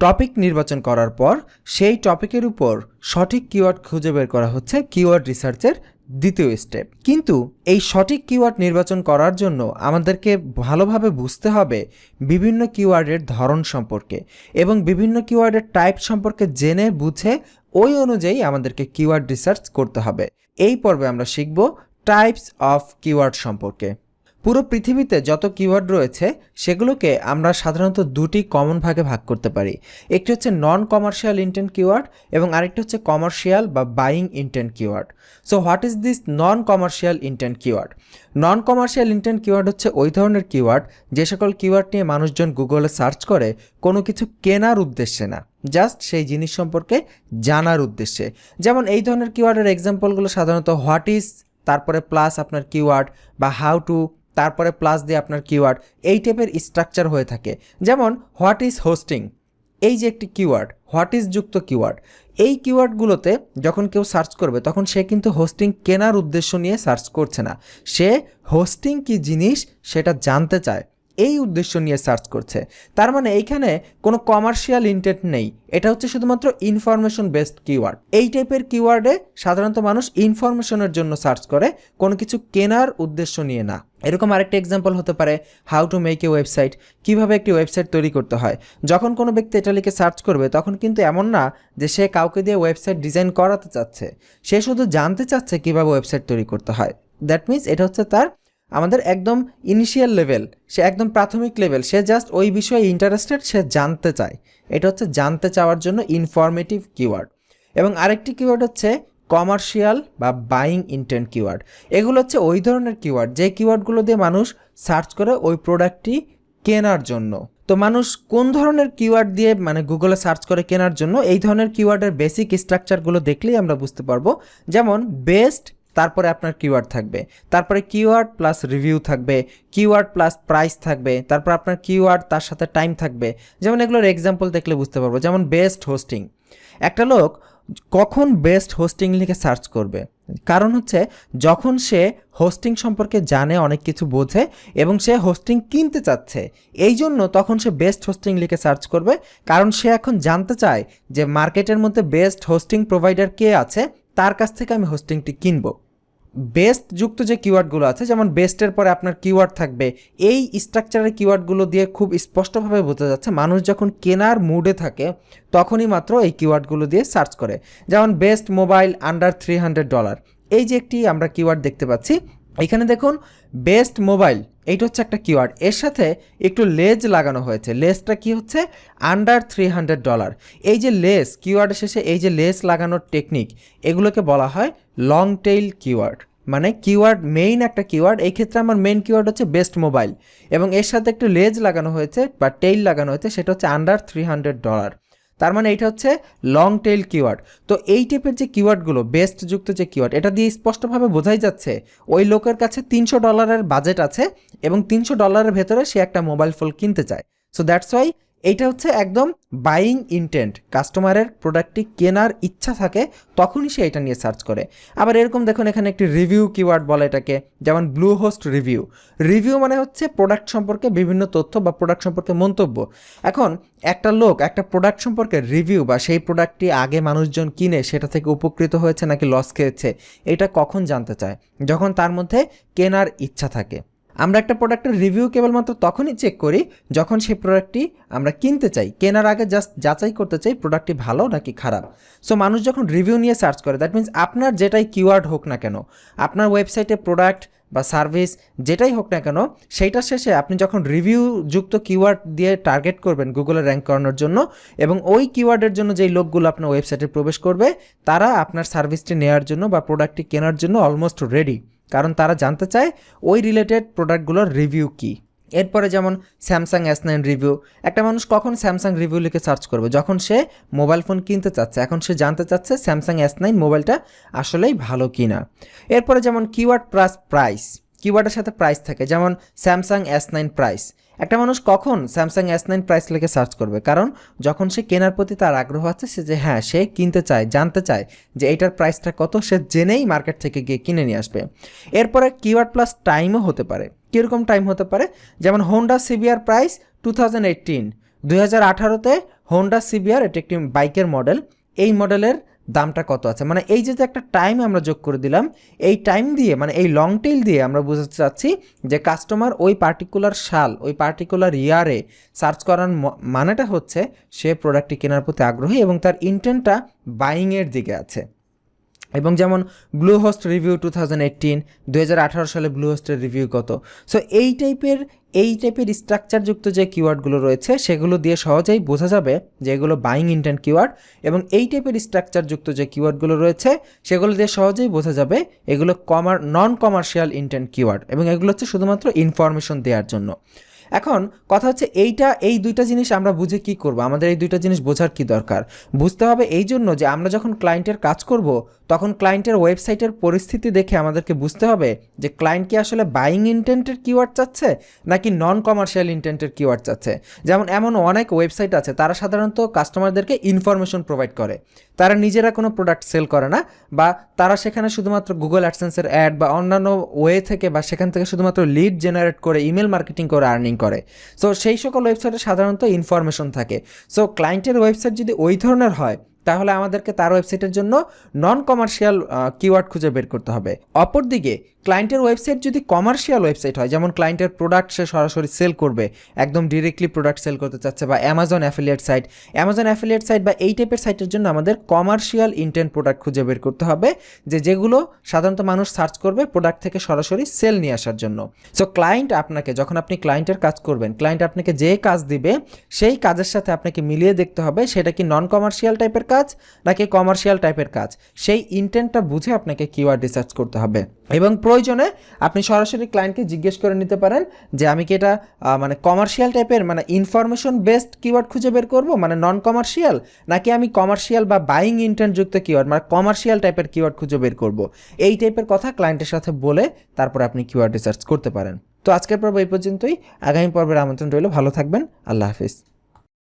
Topic নির্বাচন করার পর সেই টপিকের উপর সঠিক কিওয়ার্ড খুঁজে বের করা হচ্ছে কিওয়ার্ড রিসার্চের দ্বিতীয় স্টেপ। কিন্তু এই সঠিক কিওয়ার্ড নির্বাচন করার জন্য আমাদেরকে ভালোভাবে বুঝতে হবে বিভিন্ন কিওয়ার্ডের ধরন সম্পর্কে এবং বিভিন্ন কিওয়ার্ডের টাইপ সম্পর্কে জেনে বুঝে ওই অনুযায়ী আমাদেরকে কিওয়ার্ড রিসার্চ করতে হবে। এই পর্বে আমরা শিখব টাইপস অফ কিওয়ার্ড সম্পর্কে। পুরো পৃথিবীতে যত কিওয়ার্ড রয়েছে সেগুলোকে আমরা সাধারণত দুটি কমন ভাগে ভাগ করতে পারি। একটি হচ্ছে নন কমার্শিয়াল ইন্টেন্ট কিওয়ার্ড এবং আরেকটি হচ্ছে কমার্শিয়াল বা buying intent keyword. So what is this non commercial intent keyword? Non commercial intent keyword হচ্ছে ওই ধরনের কিওয়ার্ড যে সকল কিওয়ার্ড নিয়ে মানুষজন গুগলে সার্চ করে কোনো কিছু কেনার উদ্দেশ্যে না, জাস্ট সেই জিনিস সম্পর্কে জানার উদ্দেশ্যে। যেমন এই ধরনের কিওয়ার্ডের এক্সাম্পলগুলো সাধারণত হোয়াট ইজ, তারপরে প্লাস আপনার কিওয়ার্ড, বা হাউ টু, তারপরে প্লাস দিয়ে আপনার কিওয়ার্ড, এই টাইপের স্ট্রাকচার হয়ে থাকে। যেমন হোয়াট ইজ হোস্টিং, এই যে একটি কিওয়ার্ড, হোয়াট ইজ যুক্ত কিওয়ার্ড, এই কিওয়ার্ডগুলোতে যখন কেউ সার্চ করবে তখন সে কিন্তু হোস্টিং কেনার উদ্দেশ্য নিয়ে সার্চ করছে না, সে হোস্টিং কি জিনিস সেটা জানতে চায়, এই উদ্দেশ্য নিয়ে সার্চ করছে। তার মানে এইখানে কোনো কমার্শিয়াল ইন্টেন্ট নেই, এটা হচ্ছে শুধুমাত্র ইনফরমেশন বেসড কিওয়ার্ড। এই টাইপের কিওয়ার্ডে সাধারণত মানুষ ইনফরমেশনের জন্য সার্চ করে, কোনো কিছু কেনার উদ্দেশ্য নিয়ে না। এরকম আরেকটা এক্সাম্পল হতে পারে how to make a website, কীভাবে একটি ওয়েবসাইট তৈরি করতে হয়। যখন কোনো ব্যক্তি এটা লিখে সার্চ করবে তখন কিন্তু এমন না যে সে কাউকে দিয়ে ওয়েবসাইট ডিজাইন করাতে চাচ্ছে, সে শুধু জানতে চাচ্ছে কীভাবে ওয়েবসাইট তৈরি করতে হয়। দ্যাট মিনস এটা হচ্ছে তার আমাদের একদম ইনিশিয়াল লেভেল, সে একদম প্রাথমিক লেভেল, সে জাস্ট ওই বিষয়ে ইন্টারেস্টেড, সে জানতে চায়। এটা হচ্ছে জানতে চাওয়ার জন্য ইনফরমেটিভ কিওয়ার্ড। এবং আরেকটি কিওয়ার্ড হচ্ছে কমার্শিয়াল বা বাইং ইন্টেন্ট কিওয়ার্ড। এগুলো হচ্ছে ওই ধরনের কিওয়ার্ড যে কিওয়ার্ডগুলো দিয়ে মানুষ সার্চ করে ওই প্রোডাক্টটি কেনার জন্য। তো মানুষ কোন ধরনের কিওয়ার্ড দিয়ে মানে গুগলে সার্চ করে কেনার জন্য, এই ধরনের কিওয়ার্ডের বেসিক স্ট্রাকচারগুলো দেখলেই আমরা বুঝতে পারবো। যেমন বেস্ট, তারপরে আপনার কিওয়ার্ড থাকবে, তারপরে কিওয়ার্ড প্লাস রিভিউ থাকবে, কিওয়ার্ড প্লাস প্রাইস থাকবে, তারপর আপনার কিওয়ার্ড তার সাথে টাইম থাকবে। যেমন এগুলোর এক্সাম্পল দেখলে বুঝতে পারবো। যেমন বেস্ট হোস্টিং, একটা লোক কখন বেস্ট হোস্টিং লিখে সার্চ করবে? কারণ হচ্ছে যখন সে হোস্টিং সম্পর্কে জানে, অনেক কিছু বোঝে এবং সে হোস্টিং কিনতে চাচ্ছে, এই জন্য তখন সে বেস্ট হোস্টিং লিখে সার্চ করবে। কারণ সে এখন জানতে চায় যে মার্কেটের মধ্যে বেস্ট হোস্টিং প্রোভাইডার কে আছে, তার কাছ থেকে আমি হোস্টিংটি কিনবো। বেস্ট যুক্ত যে কিওয়ার্ডগুলো আছে, যেমন বেস্টের পরে আপনার কিওয়ার্ড থাকবে, এই স্ট্রাকচারের কিওয়ার্ডগুলো দিয়ে খুব স্পষ্টভাবে বোঝা যাচ্ছে মানুষ যখন কেনার মুডে থাকে তখনই মাত্র এই কিওয়ার্ডগুলো দিয়ে সার্চ করে। যেমন বেস্ট মোবাইল আন্ডার $300, এই যে একটি আমরা কিওয়ার্ড দেখতে পাচ্ছি এখানে দেখুন, বেস্ট মোবাইল, এইটা হচ্ছে একটা কিওয়ার্ড, এর সাথে একটু লেজ লাগানো হয়েছে। লেসটা কি হচ্ছে? আন্ডার $300। এই যে লেস কিওয়ার্ডের শেষে এই যে লেস লাগানোর টেকনিক, এগুলোকে বলা হয় লং টেইল কিওয়ার্ড। মানে কিওয়ার্ড মেইন একটা কিওয়ার্ড, এই ক্ষেত্রে আমার মেইন কিওয়ার্ড হচ্ছে বেস্ট মোবাইল এবং এর সাথে একটু লেজ লাগানো হয়েছে বা টেইল লাগানো হয়েছে, সেটা হচ্ছে আন্ডার $300। তার মানে এইটা হচ্ছে লং টেইল কিওয়ার্ড। তো এই টাইপের যে কিওয়ার্ডগুলো, বেস্ট যুক্ত যে কিওয়ার্ড, এটা দিয়ে স্পষ্টভাবে বোঝাই যাচ্ছে ওই লোকের কাছে $300 বাজেট আছে এবং $300 ভেতরে সে একটা মোবাইল ফোন কিনতে চায়। সো দ্যাটস ওয়াই এইটা হচ্ছে একদম বাইং ইন্টেন্ট, কাস্টমারের প্রোডাক্টটি কেনার ইচ্ছা থাকে তখনই সে এটা নিয়ে সার্চ করে। আবার এরকম দেখুন এখানে একটি রিভিউ কিওয়ার্ড বলে এটাকে, যেমন ব্লু হোস্ট রিভিউ। রিভিউ মানে হচ্ছে প্রোডাক্ট সম্পর্কে বিভিন্ন তথ্য বা প্রোডাক্ট সম্পর্কে মন্তব্য। এখন একটা লোক একটা প্রোডাক্ট সম্পর্কে রিভিউ বা সেই প্রোডাক্টটি আগে মানুষজন কিনে সেটা থেকে উপকৃত হয়েছে নাকি লস খেয়েছে, এটা কখন জানতে চায়? যখন তার মধ্যে কেনার ইচ্ছা থাকে। আমরা একটা প্রোডাক্টের রিভিউ কেবলমাত্র তখনই চেক করি যখন সেই প্রোডাক্টটি আমরা কিনতে চাই, কেনার আগে জাস্ট যাচাই করতে চাই প্রোডাক্টটি ভালো নাকি খারাপ। সো মানুষ যখন রিভিউ নিয়ে সার্চ করে, দ্যাট মিনস আপনার যেটাই কিওয়ার্ড হোক না কেন, আপনার ওয়েবসাইটে প্রোডাক্ট বা সার্ভিস যেটাই হোক না কেন, সেইটার শেষে আপনি যখন রিভিউ যুক্ত কিওয়ার্ড দিয়ে টার্গেট করবেন গুগলে র্যাঙ্ক করানোর জন্য, এবং ওই কিওয়ার্ডের জন্য যেই লোকগুলো আপনার ওয়েবসাইটে প্রবেশ করবে তারা আপনার সার্ভিসটি নেওয়ার জন্য বা প্রোডাক্টটি কেনার জন্য অলমোস্ট রেডি, কারণ তারা জানতে চায় ওই রিলেটেড প্রোডাক্টগুলোর রিভিউ কী। এরপরে যেমন স্যামসাং S9 রিভিউ, একটা মানুষ কখন স্যামসাং রিভিউ লিখে সার্চ করবে? যখন সে মোবাইল ফোন কিনতে চাচ্ছে, এখন সে জানতে চাচ্ছে স্যামসাং S9 মোবাইলটা আসলেই ভালো কিনা। এরপরে যেমন কিওয়ার্ড প্লাস প্রাইস, কিওয়ার্ডের সাথে প্রাইস থাকে, যেমন স্যামসাং S9 প্রাইস। একটা মানুষ কখন স্যামসাং S9 প্রাইস লিখে সার্চ করবে? কারণ যখন সে কেনার প্রতি তার আগ্রহ আছে, সে যে হ্যাঁ সে কিনতে চায়, জানতে চায় যে এইটার প্রাইসটা কত, সে জেনেই মার্কেট থেকে গিয়ে কিনে নিয়ে আসবে। এরপরে কিওয়ার্ড প্লাস টাইমও হতে পারে। কীরকম টাইম হতে পারে? যেমন হোন্ডা CBR প্রাইস 2018, 2018-তে হোন্ডা সিবিআর, এটা একটি বাইকের মডেল, এই মডেলের দামটা কত আছে। মানে এই যে একটা টাইম আমরা যোগ করে দিলাম, এই টাইম দিয়ে মানে এই লং টেইল দিয়ে আমরা বোঝাতে চাচ্ছি যে কাস্টমার ওই পার্টিকুলার সাল, ওই পার্টিকুলার ইয়ারে সার্চ করার মানেটা হচ্ছে সে প্রোডাক্টটি কেনার প্রতি আগ্রহী এবং তার ইন্টেন্টটা বাইংয়ের দিকে আছে। এবং যেমন ব্লুহোস্ট রিভিউ 2018, 2018 সালে ব্লুহোস্টের রিভিউ কত। সো এই টাইপের স্ট্রাকচারযুক্ত যে কিওয়ার্ডগুলো রয়েছে সেগুলো দিয়ে সহজেই বোঝা যাবে যে এগুলো বাইং ইন্টেন্ট কিওয়ার্ড, এবং এই টাইপের স্ট্রাকচারযুক্ত যে কিওয়ার্ডগুলো রয়েছে সেগুলো দিয়ে সহজেই বোঝা যাবে এগুলো নন কমার্শিয়াল ইন্টেন্ট কিওয়ার্ড, এবং এগুলো হচ্ছে শুধুমাত্র ইনফরমেশন দেওয়ার জন্য। এখন কথা হচ্ছে এই দুইটা জিনিস আমরা বুঝে কি করব, আমাদের এই দুইটা জিনিস বোঝার কি দরকার। বুঝতে হবে এই জন্য যে আমরা যখন ক্লায়েন্টের কাজ করব তখন ক্লায়েন্টের ওয়েবসাইটের পরিস্থিতি দেখে আমাদেরকে বুঝতে হবে যে ক্লায়েন্ট কি আসলে বাইং ইন্টেন্টের কিওয়ার্ড চাচ্ছে নাকি নন কমার্শিয়াল ইন্টেন্টের কিওয়ার্ড চাচ্ছে। যেমন এমন অনেক ওয়েবসাইট আছে তারা সাধারণত কাস্টমারদেরকে ইনফরমেশন প্রোভাইড করে, তারা নিজেরা কোনো প্রোডাক্ট সেল করে না, বা তারা সেখানে শুধুমাত্র গুগল অ্যাডসেন্সের অ্যাড বা অন্যান্য ওয়ে থেকে বা সেখান থেকে শুধুমাত্র লিড জেনারেট করে ইমেল মার্কেটিং করে আর্নিং করে। সো সেই সকল ওয়েবসাইটে সাধারণত ইনফরমেশন থাকে। সো ক্লায়েন্টের ওয়েবসাইট যদি ওই ধরনের হয় তাহলে আমাদেরকে তার ওয়েবসাইটের জন্য নন কমার্শিয়াল কিওয়ার্ড খুঁজে বের করতে হবে। অপরদিকে ক্লায়েন্টের ওয়েবসাইট যদি কমার্শিয়াল ওয়েবসাইট হয়, যেমন ক্লায়েন্টের প্রোডাক্ট সে সরাসরি সেল করবে, একদম ডিরেক্টলি প্রোডাক্ট সেল করতে চাচ্ছে, বা অ্যামাজন অ্যাফিলিয়েট সাইট বা এই টাইপের সাইটের জন্য আমাদের কমার্শিয়াল ইন্টেন্ট প্রোডাক্ট খুঁজে বের করতে হবে, যেগুলো সাধারণত মানুষ সার্চ করবে প্রোডাক্ট থেকে সরাসরি সেল নিয়ে আসার জন্য। সো ক্লায়েন্ট আপনাকে, যখন আপনি ক্লায়েন্টের কাজ করবেন, ক্লায়েন্ট আপনাকে যে কাজ দিবে সেই কাজের সাথে আপনাকে মিলিয়ে দেখতে হবে সেটা কি নন কমার্শিয়াল টাইপের কাজ নাকি কমার্শিয়াল টাইপের কাজ। সেই ইন্টেন্টটা বুঝে আপনাকে কিওয়ার্ড রিসার্চ করতে হবে, এবং প্রয়োজনে আপনি সরাসরি ক্লায়েন্টকে জিজ্ঞেস করে নিতে পারেন যে আমি কি এটা মানে কমার্শিয়াল টাইপের মানে ইনফরমেশন বেসড কিওয়ার্ড খুঁজে বের করব, মানে নন কমার্শিয়াল, নাকি আমি কমার্শিয়াল বা বাইং ইন্টেন্ট যুক্ত কিওয়ার্ড মানে কমার্শিয়াল টাইপের কিওয়ার্ড খুঁজে বের করব। এই টাইপের কথা ক্লায়েন্টের সাথে বলে তারপর আপনি কিওয়ার্ড রিসার্চ করতে পারেন। তো আজকের পর্ব এই পর্যন্তই, আগামী পর্বের আমন্ত্রণ রইল। ভালো থাকবেন, আল্লাহ হাফিজ।